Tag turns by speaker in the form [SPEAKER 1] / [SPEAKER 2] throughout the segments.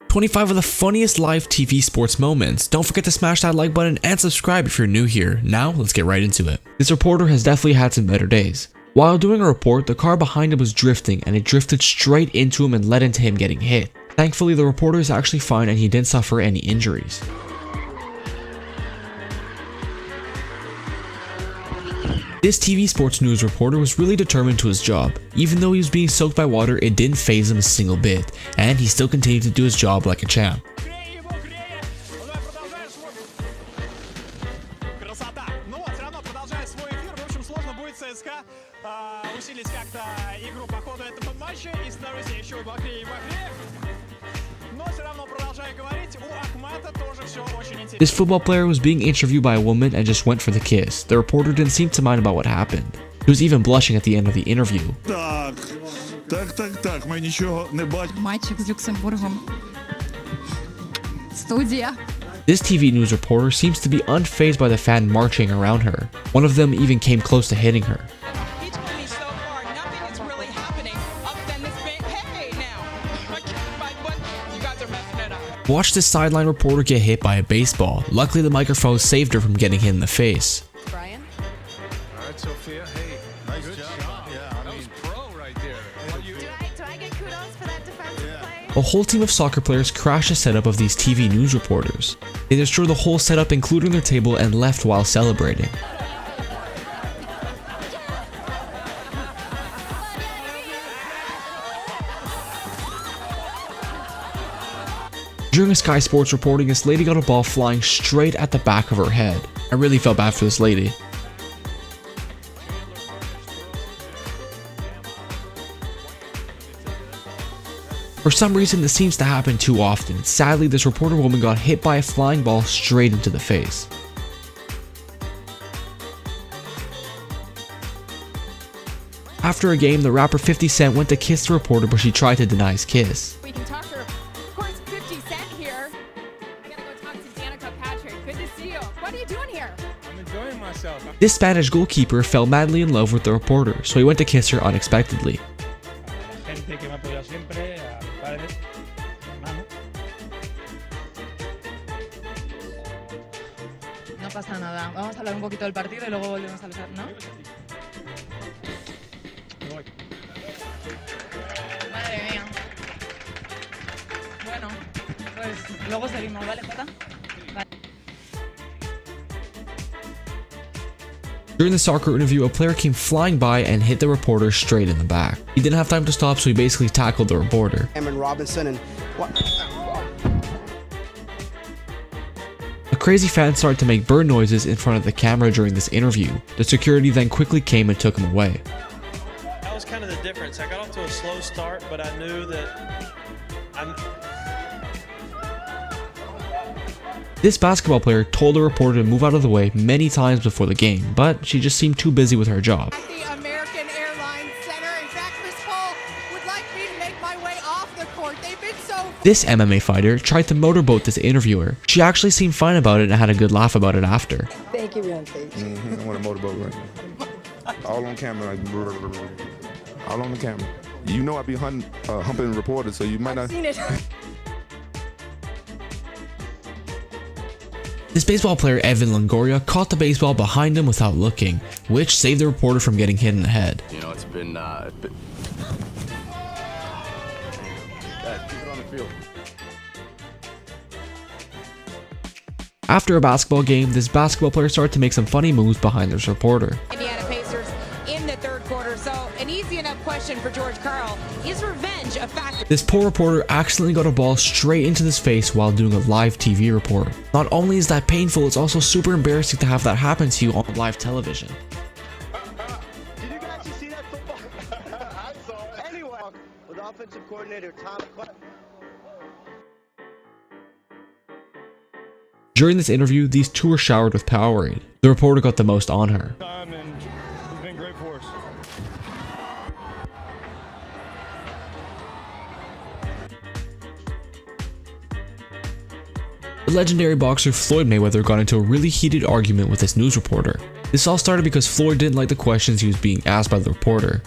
[SPEAKER 1] 25 of the funniest live TV sports moments. Don't forget to smash that like button and subscribe if you're new here. Now, let's get right into it. This reporter has definitely had some better days. While doing a report, the car behind him was drifting and it drifted straight into him and led into him getting hit. Thankfully, the reporter is actually fine and he didn't suffer any injuries. This TV sports news reporter was really determined to his job. Even though he was being soaked by water, it didn't faze him a single bit, and he still continued to do his job like a champ. This football player was being interviewed by a woman and just went for the kiss. The reporter didn't seem to mind about what happened. He was even blushing at the end of the interview.
[SPEAKER 2] Мальчик з Люксембургом. Студія.
[SPEAKER 1] This TV news reporter seems to be unfazed by the fan marching around her. One of them even came close to hitting her.
[SPEAKER 3] He told me so far nothing is really happening other than this big hey now. You guys are messing it up.
[SPEAKER 1] Watch this sideline reporter get hit by a baseball. Luckily, the microphone saved her from getting hit in the face.
[SPEAKER 4] Brian?
[SPEAKER 5] All right, Sophia. Hey, nice job. Yeah, that was pro right there.
[SPEAKER 4] Do I get kudos for that defensive play?
[SPEAKER 1] A whole team of soccer players crashed the setup of these TV news reporters. They destroyed the whole setup including their table and left while celebrating. During a Sky Sports reporting, this lady got a ball flying straight at the back of her head. I really felt bad for this lady. For some reason, this seems to happen too often. Sadly, this reporter woman got hit by a flying ball straight into the face. After a game, the rapper 50 Cent went to kiss the reporter, but she tried to deny his kiss.
[SPEAKER 4] We can talk to her. Of course, 50 Cent here. I gotta go talk to Danica Patrick. Good to see you. What are you doing here?
[SPEAKER 5] I'm enjoying myself.
[SPEAKER 1] This Spanish goalkeeper fell madly in love with the reporter, so he went to kiss her unexpectedly.
[SPEAKER 6] Gente que me ha apoyado siempre, a mi padre, hermano.
[SPEAKER 2] No pasa nada. Vamos a hablar un poquito del partido y luego volvemos a besar, ¿no?
[SPEAKER 6] Me voy.
[SPEAKER 2] Madre mía. Bueno, pues luego seguimos, ¿vale, Jota? Vale.
[SPEAKER 1] During the soccer interview, a player came flying by and hit the reporter straight in the back. He didn't have time to stop, so he basically tackled the reporter.
[SPEAKER 7] Cameron Robinson and what?
[SPEAKER 1] A crazy fan started to make bird noises in front of the camera during this interview. The security then quickly came and took him away.
[SPEAKER 8] That was kind of the difference. I got off to a slow start, but I knew that
[SPEAKER 1] This basketball player told the reporter to move out of the way many times before the game, but she just seemed too busy with her job.
[SPEAKER 3] The American Airlines Center. In fact, Chris Paul would like me to make my way off the court. They've been so
[SPEAKER 1] This MMA fighter tried to motorboat this interviewer. She actually seemed fine about it and had a good laugh about it after.
[SPEAKER 9] Thank you, Beyonce.
[SPEAKER 10] I want a motorboat right. All on camera, like, all on the camera. You know I be humping reporters, so you might not.
[SPEAKER 9] Seen it.
[SPEAKER 1] This baseball player Evan Longoria caught the baseball behind him without looking, which saved the reporter from getting hit in the head.
[SPEAKER 5] You know, it's been Dad, keep it on the field.
[SPEAKER 1] After a basketball game, this basketball player started to make some funny moves behind this reporter.
[SPEAKER 3] Indiana Pacers in the third quarter. So an easy enough question for George Karl. Is revenge a factor?
[SPEAKER 1] This poor reporter accidentally got a ball straight into his face while doing a live TV report. Not only is that painful, it's also super embarrassing to have that happen to you on live television.
[SPEAKER 7] Did you guys see that football? I saw it. Anyway, with offensive coordinator Tom Clark.
[SPEAKER 1] During this interview, these two were showered with Powerade. The reporter got the most on her.
[SPEAKER 5] And it's been great for us.
[SPEAKER 1] The legendary boxer Floyd Mayweather got into a really heated argument with this news reporter. This all started because Floyd didn't like the questions he was being asked by the reporter.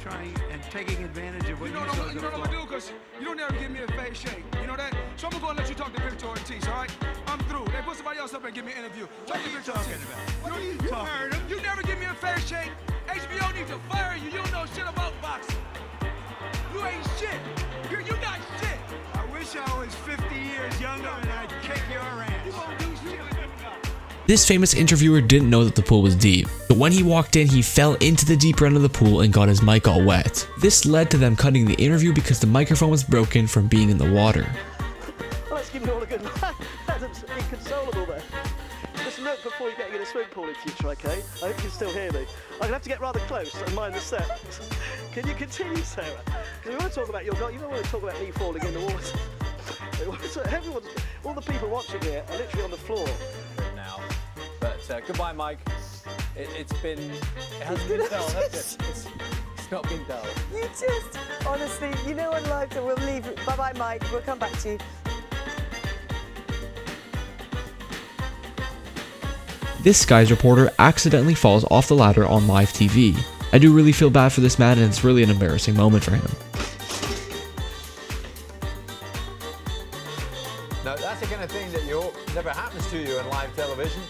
[SPEAKER 11] Trying and taking advantage of what you know what I'm gonna do, because you don't ever get
[SPEAKER 5] give me a face shake. You know that? So I'm gonna let you talk to Victor Ortiz, all right? I'm through. They put somebody else up and give me an interview. Talk to Victor Ortiz. You heard him. You never give me a fair shake. HBO needs to fire you. You don't know shit about boxing. You ain't shit. You not shit. I wish I was 50 years younger and I'd kick your ass. You won't do shit.
[SPEAKER 1] This famous interviewer didn't know that the pool was deep, but when he walked in, he fell into the deeper end of the pool and got his mic all wet. This led to them cutting the interview because the microphone was broken from being in the water.
[SPEAKER 7] Well, let's give you all a good laugh. That's inconsolable there. Just look before you get in a swimming pool in future, okay? I hope you can still hear me. I'm going to have to get rather close and mind the set. Can you continue, Sarah? Because we want to talk about your goal. You don't want to talk about me falling in the water. Everyone's, all the people watching here are literally on the floor.
[SPEAKER 9] Now. But goodbye, Mike. It hasn't been dull, has it? It's not been dull.
[SPEAKER 11] You just, honestly, you know what life, so we'll leave. Bye-bye, Mike. We'll come back to you.
[SPEAKER 1] This Sky's reporter accidentally falls off the ladder on live TV. I do really feel bad for this man, and it's really an embarrassing moment for him.
[SPEAKER 9] Now, that's the kind of thing that you hope never happens to you in live television.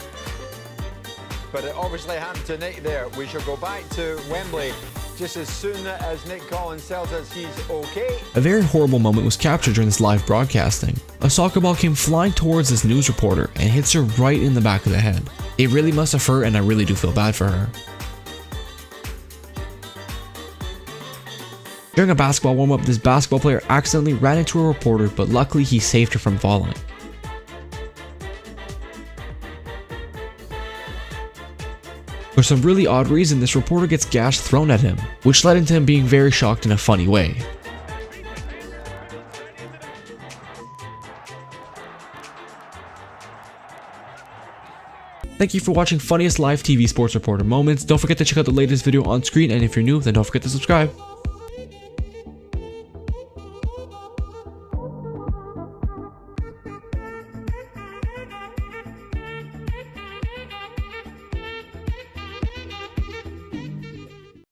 [SPEAKER 9] But it obviously happened to Nick there. We shall go back to Wembley just as soon as Nick Collins tells us he's okay.
[SPEAKER 1] A very horrible moment was captured during this live broadcasting. A soccer ball came flying towards this news reporter and hits her right in the back of the head. It really must have hurt, and I really do feel bad for her. During a basketball warm-up, this basketball player accidentally ran into a reporter, but luckily he saved her from falling. For some really odd reason, this reporter gets gas thrown at him, which led into him being very shocked in a funny way. Thank you for watching Funniest Live TV Sports Reporter Moments. Don't forget to check out the latest video on screen, and if you're new, then don't forget to subscribe.